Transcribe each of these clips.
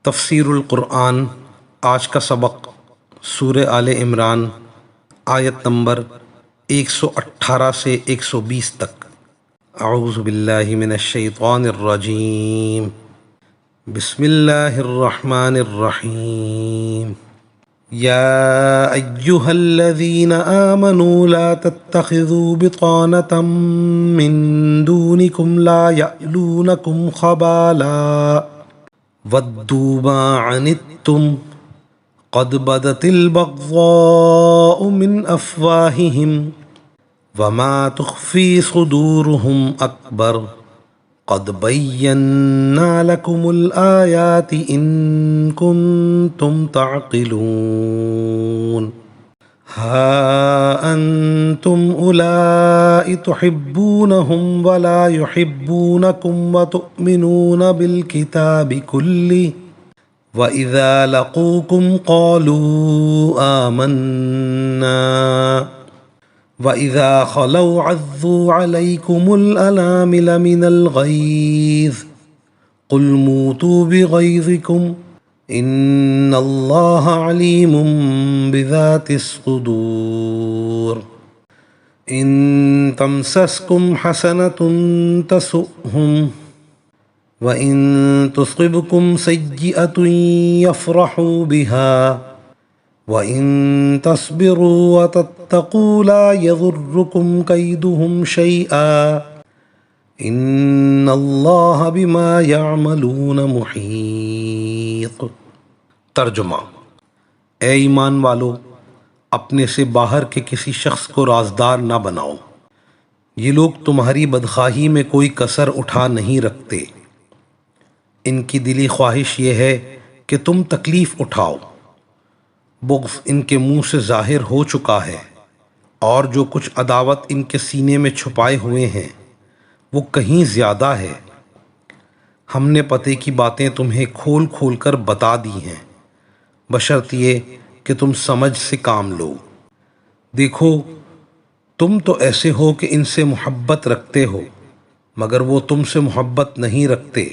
تفسیر القرآن آج کا سبق سورہ آل عمران آیت نمبر 118 سے 120 تک۔ اعوذ باللہ من الشیطان الرجیم، بسم اللہ الرحمن الرحیم۔ یا ایہا الذین آمنوا لا تتخذوا بطانة من دونکم لا یألونکم خبالا وَدُّوا مَا عَنِتُّمْ قَدْ بَدَتِ الْبَغْضَاءُ مِنْ أَفْوَاهِهِمْ وَمَا تُخْفِي صُدُورُهُمْ أَكْبَرُ قَدْ بَيَّنَّا لَكُمُ الْآيَاتِ إِن كُنتُمْ تَعْقِلُونَ هَا أَنْتُمْ أُولَئِكَ تُحِبُّونَهُمْ وَلَا يُحِبُّونَكُمْ وَتُؤْمِنُونَ بِالْكِتَابِ كُلِّهِ وَإِذَا لَقُوكُمْ قَالُوا آمَنَّا وَإِذَا خَلَوْا عَضُّوا عَلَيْكُمُ الْأَنَامِلَ مِنَ الْغَيْظِ قُلْ مُوتُوا بِغَيْظِكُمْ ان اللہ علیم بذات الصدور۔ ان تمسسکم حسنۃ تسؤہم وان تصبکم سیئۃ یفرحوا بها وان تصبروا وتتقوا لا یضرکم کیدہم شیئا ان اللہ بما یعملون محیط۔ ترجمہ: اے ایمان والو، اپنے سے باہر کے کسی شخص کو رازدار نہ بناؤ۔ یہ لوگ تمہاری بدخواہی میں کوئی کسر اٹھا نہیں رکھتے۔ ان کی دلی خواہش یہ ہے کہ تم تکلیف اٹھاؤ۔ بغض ان کے منہ سے ظاہر ہو چکا ہے، اور جو کچھ عداوت ان کے سینے میں چھپائے ہوئے ہیں وہ کہیں زیادہ ہے۔ ہم نے پتے کی باتیں تمہیں کھول کھول کر بتا دی ہیں، بشرط یہ کہ تم سمجھ سے کام لو۔ دیکھو، تم تو ایسے ہو کہ ان سے محبت رکھتے ہو، مگر وہ تم سے محبت نہیں رکھتے،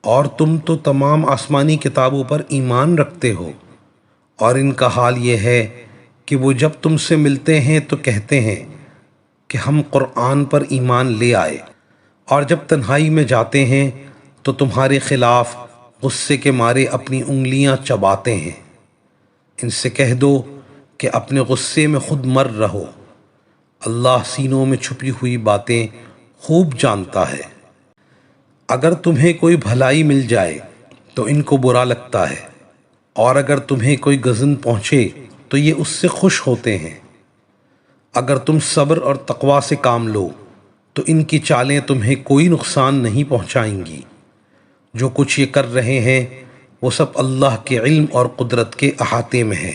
اور تم تو تمام آسمانی کتابوں پر ایمان رکھتے ہو، اور ان کا حال یہ ہے کہ وہ جب تم سے ملتے ہیں تو کہتے ہیں کہ ہم قرآن پر ایمان لے آئے، اور جب تنہائی میں جاتے ہیں تو تمہارے خلاف غصے کے مارے اپنی انگلیاں چباتے ہیں۔ ان سے کہہ دو کہ اپنے غصے میں خود مر رہو، اللہ سینوں میں چھپی ہوئی باتیں خوب جانتا ہے۔ اگر تمہیں کوئی بھلائی مل جائے تو ان کو برا لگتا ہے، اور اگر تمہیں کوئی غضن پہنچے تو یہ اس سے خوش ہوتے ہیں۔ اگر تم صبر اور تقوی سے کام لو تو ان کی چالیں تمہیں کوئی نقصان نہیں پہنچائیں گی۔ جو کچھ یہ کر رہے ہیں وہ سب اللہ کے علم اور قدرت کے احاطے میں ہے۔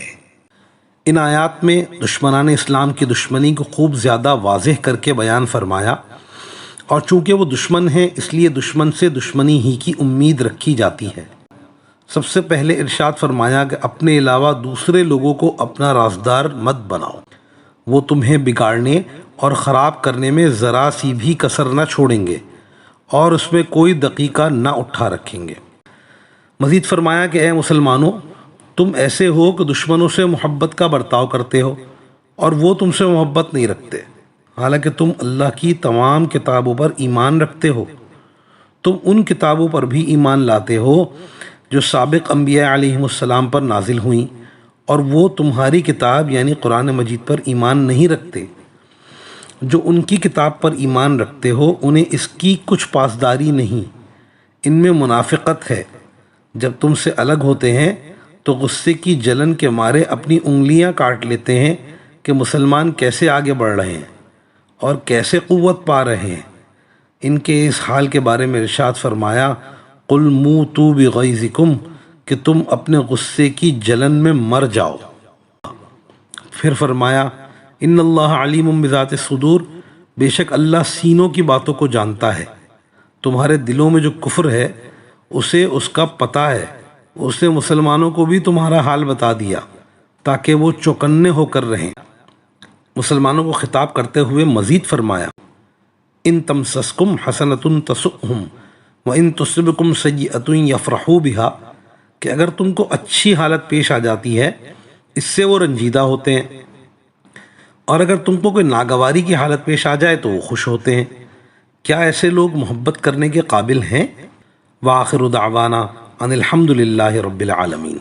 ان آیات میں دشمنان اسلام کی دشمنی کو خوب زیادہ واضح کر کے بیان فرمایا، اور چونکہ وہ دشمن ہیں اس لیے دشمن سے دشمنی ہی کی امید رکھی جاتی ہے۔ سب سے پہلے ارشاد فرمایا کہ اپنے علاوہ دوسرے لوگوں کو اپنا رازدار مت بناؤ، وہ تمہیں بگاڑنے اور خراب کرنے میں ذرا سی بھی کسر نہ چھوڑیں گے، اور اس میں کوئی دقیقہ نہ اٹھا رکھیں گے۔ مزید فرمایا کہ اے مسلمانوں، تم ایسے ہو کہ دشمنوں سے محبت کا برتاؤ کرتے ہو، اور وہ تم سے محبت نہیں رکھتے، حالانکہ تم اللہ کی تمام کتابوں پر ایمان رکھتے ہو۔ تم ان کتابوں پر بھی ایمان لاتے ہو جو سابق انبیاء علیہم السلام پر نازل ہوئیں، اور وہ تمہاری کتاب یعنی قرآن مجید پر ایمان نہیں رکھتے۔ جو ان کی کتاب پر ایمان رکھتے ہو انہیں اس کی کچھ پاسداری نہیں۔ ان میں منافقت ہے، جب تم سے الگ ہوتے ہیں تو غصے کی جلن کے مارے اپنی انگلیاں کاٹ لیتے ہیں کہ مسلمان کیسے آگے بڑھ رہے ہیں اور کیسے قوت پا رہے ہیں۔ ان کے اس حال کے بارے میں ارشاد فرمایا، قُلْ مُوتُوا بِغَيْظِكُمْ، کہ تم اپنے غصے کی جلن میں مر جاؤ۔ پھر فرمایا، ان اللہ علیم بذات الصدور، بے شک اللہ سینوں کی باتوں کو جانتا ہے۔ تمہارے دلوں میں جو کفر ہے اسے اس کا پتہ ہے۔ اس نے مسلمانوں کو بھی تمہارا حال بتا دیا تاکہ وہ چوکنے ہو کر رہیں۔ مسلمانوں کو خطاب کرتے ہوئے مزید فرمایا، ان تمسسکم حسنۃ تسؤہم وان تصبکم سیئۃ یفرحوا بها، کہ اگر تم کو اچھی حالت پیش آ جاتی ہے اس سے وہ رنجیدہ ہوتے ہیں، اور اگر تم کو کوئی ناگواری کی حالت پیش آ جائے تو وہ خوش ہوتے ہیں۔ کیا ایسے لوگ محبت کرنے کے قابل ہیں؟ وآخر دعوانا ان الحمد للہ رب العالمین۔